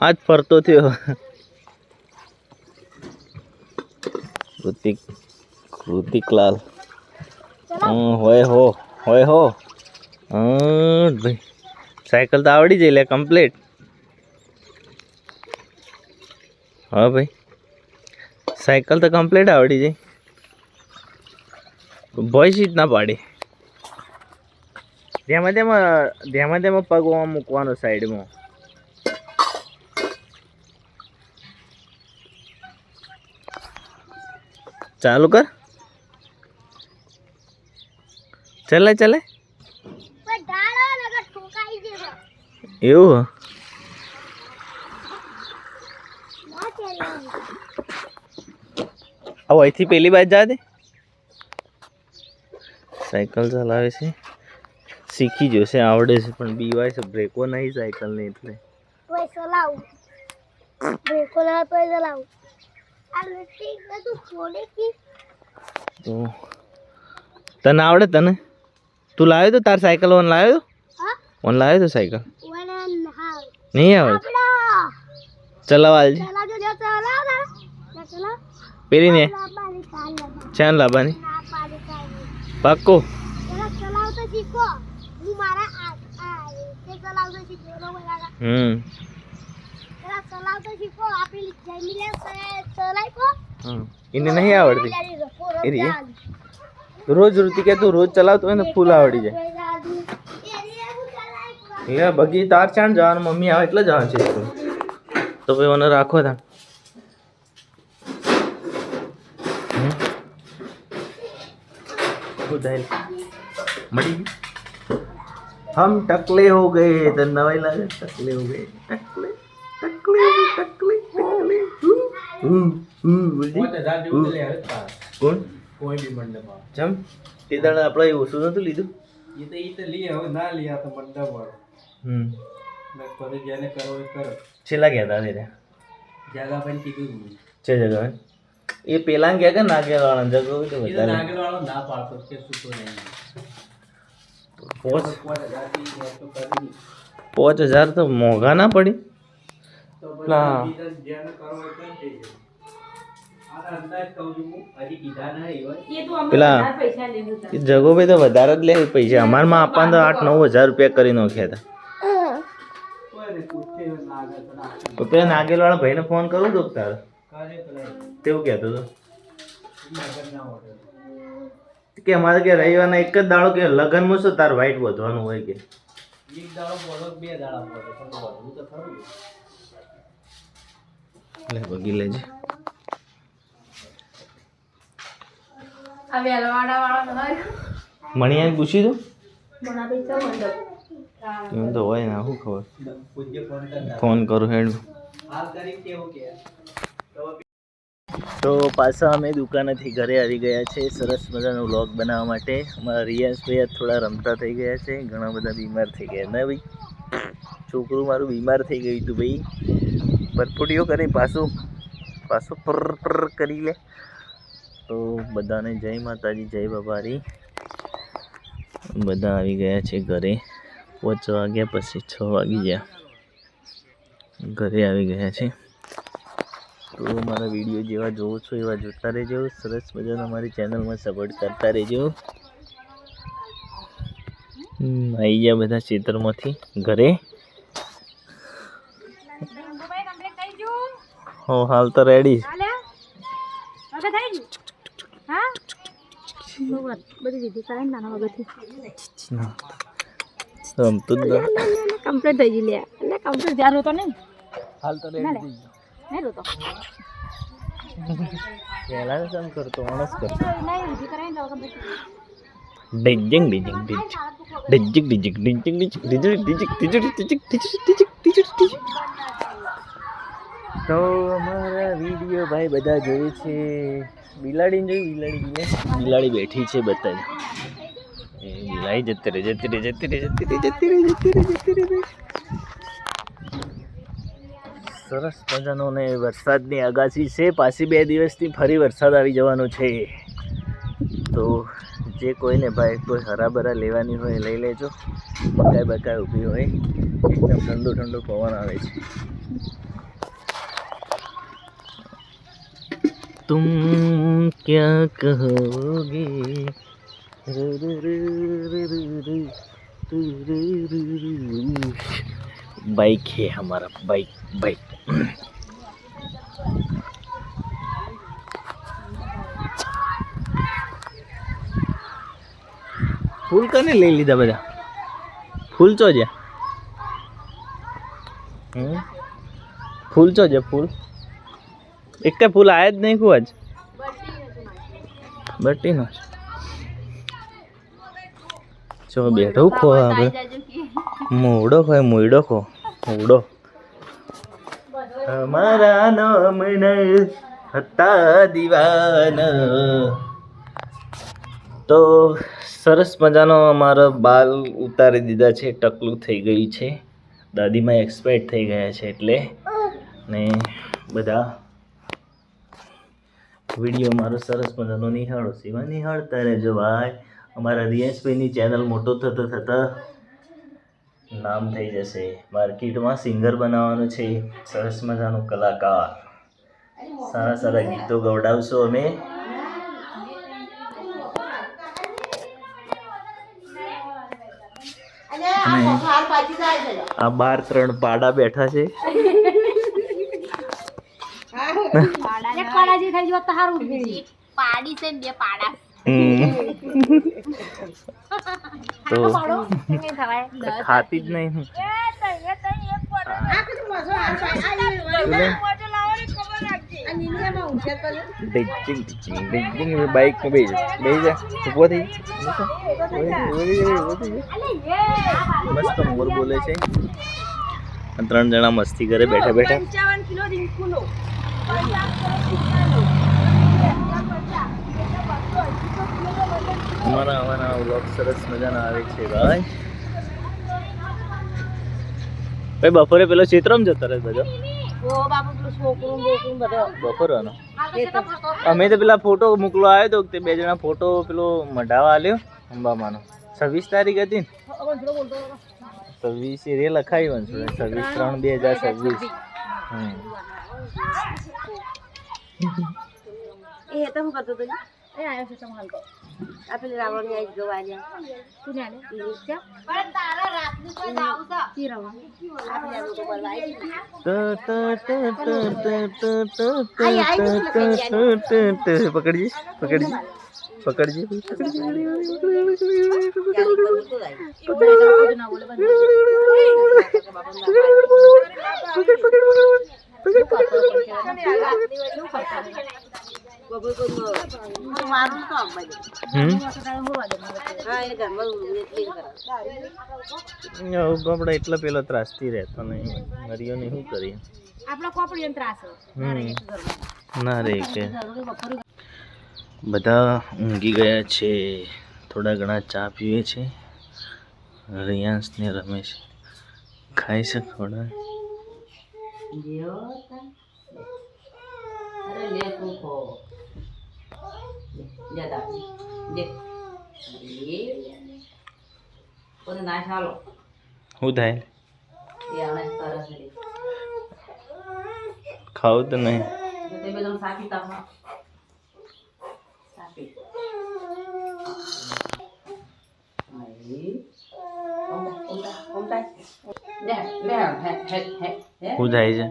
આજ ફરતો થયો ઋતિકલાલ હોય હો ભાઈ સાયકલ તો આવડી જાય લે કમ્પ્લીટ. હા ભાઈ સાયકલ તો કમ્પ્લીટ આવડી જાય. ભોય સીટ ના પાડી. ધ્યામાં પગમાં મૂકવાનો સાઈડમાં. ચાલુ કર. ચલે એવું હવે અહીંથી પેલી બાજુ જા દે. સાયકલ ચલાવે છે, શીખી જશે, આવડે છે, પણ બીવાય છે. બ્રેકો નહીં સાયકલ ને એટલે તો તને આવડે? તને તું લાવ્યો તો તાર સાયકલ ઓન લાવ્યો તો સાયકલ નહીં આવડે ચલાવવા પેલી ને ચાલ લાવવાની પાક્કો. એને નહીં આવડતી. રોજ ઋતિક તું રોજ ચલાવતો હોય ને ફૂલ આવડી જાય. બગી તાર ચાણ જવાનું, મમ્મી આવે એટલે જવાનું છે સ્કૂલ. તો ભાઈ મને રાખો તા મળી. हम टकले हो गए तो नवाई लागे टकले हो गए टकले टकले टकले टकले કોણ કોઈ બી મંડપ જમ તે દાડે આપણે ઓછું નતું લીધું. એ તો લઈએ હવે ના લીયા તો મંડપ વાળો. પછી જેને કરો એ કરો. છેલ્લા ગયા હતા જગા પણ કીધું છે જગા એ પેલા ગયા કે નાગેલ વાળા જગો તો બધા નાગેલ વાળો ના પાડતો કે સુતો નહીં. 5000 તો મોંઘા ના પડી. પેલા જગો ભાઈ તો વધારે જ લે પૈસા. અમારમાં આપવાના તો 8-9 હજાર રૂપિયા કરી નાખ્યા હતા. પેલા નાગેલ વાળા ભાઈને ફોન કરું તો તારે તેવું કહેતો હતો કે અમારે કે રવિવારના એક જ દાડો કે લગ્નમાં શું તાર વાઈટ વધવાનું હોય કે એક દાડો બોલો 2 દાડા બોલો પણ વધવું તો ખરું. લે બગી લેજે. આ વેલવાડા વાળા મણિયાને પૂછી દો. એમ તો હોય ને શું ખબર. ફોન કરું હેડ. તો પાછા અમે દુકાનેથી ઘરે આવી ગયા છે સરસ મજાનો વ્લોગ બનાવવા માટે. અમારા રિયાઝભાઈ થોડા રમતા થઈ ગયા છે, ઘણા બધા બીમાર થઈ ગયા ને ભાઈ. છોકરું મારું બીમાર થઈ ગયું હતું ભાઈ. પરપોટીઓ કરી પાછું પર કરી લે. તો બધાને જય માતાજી, જય બાબારી. બધા આવી ગયા છે ઘરે. 5 વાગ્યા પછી 6 વાગી ગયા ઘરે આવી ગયા છે. તો મારા વિડીયો જેવા જોવો છો એવા જોતા રહેજો. સરસ મજાનો અમારી ચેનલમાં સપોર્ટ કરતા રહેજો. આવી ગયા બધા ખેતરમાંથી ઘરે. હો હાલ તો રેડી. રમતું જ કમ્પ્લીટ થઈ ગઈ લે. એટલે કમ્પ્લીટ જ્યાં હોતો નહીં હાલ તો રેડી નહીં રોતો. પહેલા તો કામ કરતો માણસ કરતો ડિજિંગ ડિજિંગ ડિજિંગ ડિજિંગ ડિજિંગ ડિજિંગ. તો અમારા વિડીયો ભાઈ બધા જોવે છે. બિલાડીને જોઈ બિલાડી બેઠી છે બધા. એ બિલાડી જતી રહે. સરસ મજાનો ને વરસાદની આગાહી છે. પાછી 2 દિવસથી ફરી વરસાદ આવી જવાનો છે. તો જે કોઈને ભાઈ કોઈ હરાભરા લેવાની હોય લઈ લેજો. બકાય ઊભી હોય એકદમ ઠંડો ઠંડો પવન આવે છે. तुम क्या कहोगे बाइक है हमारा बाइक बाइक फूल कने ले लीधा बधा फूल चो जे फूल चो जे फूल एक फूल आया ज नहीं आज बटी नो चो बैठो खो मोड़ो खो मोड़ो खो मोड़ो हमारा नाम हता दीवाना तो सरस मजानो अमारा बाल उतारी दीधा छे टकलू थई गई छे दादीमा एक्सपायर थई गया छे एटले ने बधा विडियो मारो सरस मजानो निहाळो सीमा निहाळता रहेजो भाई अमारा रियंशभाईनी चेनल मोटो थता थता नाम थई जशे मार्केटमां सिंगर बनाववानो छे सरस मजानो कलाकार सारा सारा गीतो गवडावशो अमे आ 12-3 पाड़ा बैठा छे એક પાડાજી થઈ જો તો હારું એક પાડી છે બે પાડા તો ખાતી જ નહીં હું બાઈક માં બેસી જા ઉભો થઈ મસ્ત મોર બોલે છે 3 જણા મસ્તી કરે બેઠા બેઠા हमारा हमारा व्लॉग सरस मजाना आवे छे भाई भाई बपोरे पेलो चित्रम जतो रे बजो ઓ બાપુ પેલું છોકરું બોકરું બધો बपोरनो અમે તો પેલા ફોટો મોકલો આવ્યો તો તે બે જણા ફોટો પેલો મઢાવા આલ્યો અંબામાનો 26 તારીખ હતી ને 26 રે લખાઈ વંશો 26/3/2026 એ તો હું કરતો તો એ આયો છે તમાર કો આ પેલી રાવણની આઈ જોવા આલ્યા કોને આલે ઈચ્છા પણ તારા રાતનું તો જાવ છે કી રાવણ આપણે આ લોકો બોલવા આવી पकड़िए पकड़िए पकड़िए આપણે એટલા પેલો ત્રાસથી રહેતો નહીં મરિયો ને શું કરીએ આપણો કોપડીનો ત્રાસ ના રે કે બધા ઊંઘી ગયા છે થોડા ઘણા ચા પીવે છે રિયાંશ ને રમેશ ખાય છે થોડા અરે લે તું ખો જતા જે એ કોને ના ચાલો હું થાય એ આને સરસ લે ખાવું તો નહીં તો તે બધું સાકી તા સાકી આઈ ઓમતા લે લે હે હું થાય છે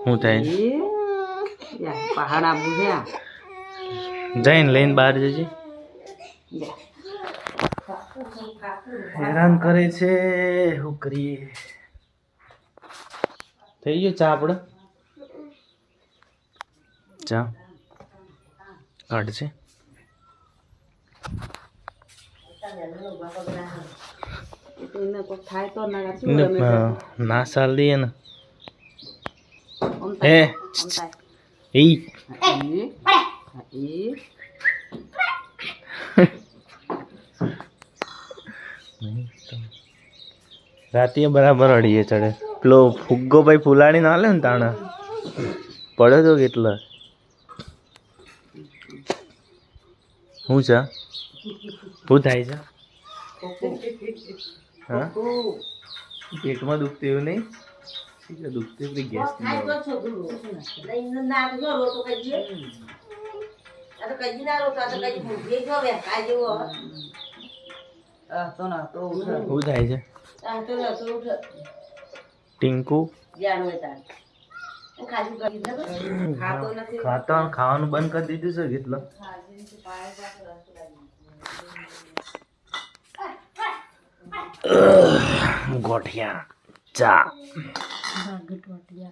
હું થાય યા પહાડ આબુ છે જઈને લઈને બહાર જજે હેરાન કરે છે શું કરીએ થઈ ગયો ચા આપણે ચા કાઢશે ના સાલ દઈએ ને હે રાતે બરાબર અડીએ ચડે પેલો ફુગ્ગો ભાઈ ફૂલાડી ના લે ને તાણા પડે તો કેટલા શું છે શું થાય છે હા પેટમાં દુખતું એવું નહીં દુખતું પેલી ગેસ ખાઈ તો છોકરું લઈને ના તો જો રોતો કઈ દે આ તો કઈ ના રોતો આ તો કઈ ભૂખે જો બે કાઈ જેવો તો ના તો શું થાય છે આ તો ના તો ઉઠ ટિંકુ જ્ઞાન હોય તાર ખાધું કરી દે ખાતો નથી ખાવાનું બંધ કરી દીધું છે કેટલો ગોઠિયા ચા ગોઠિયા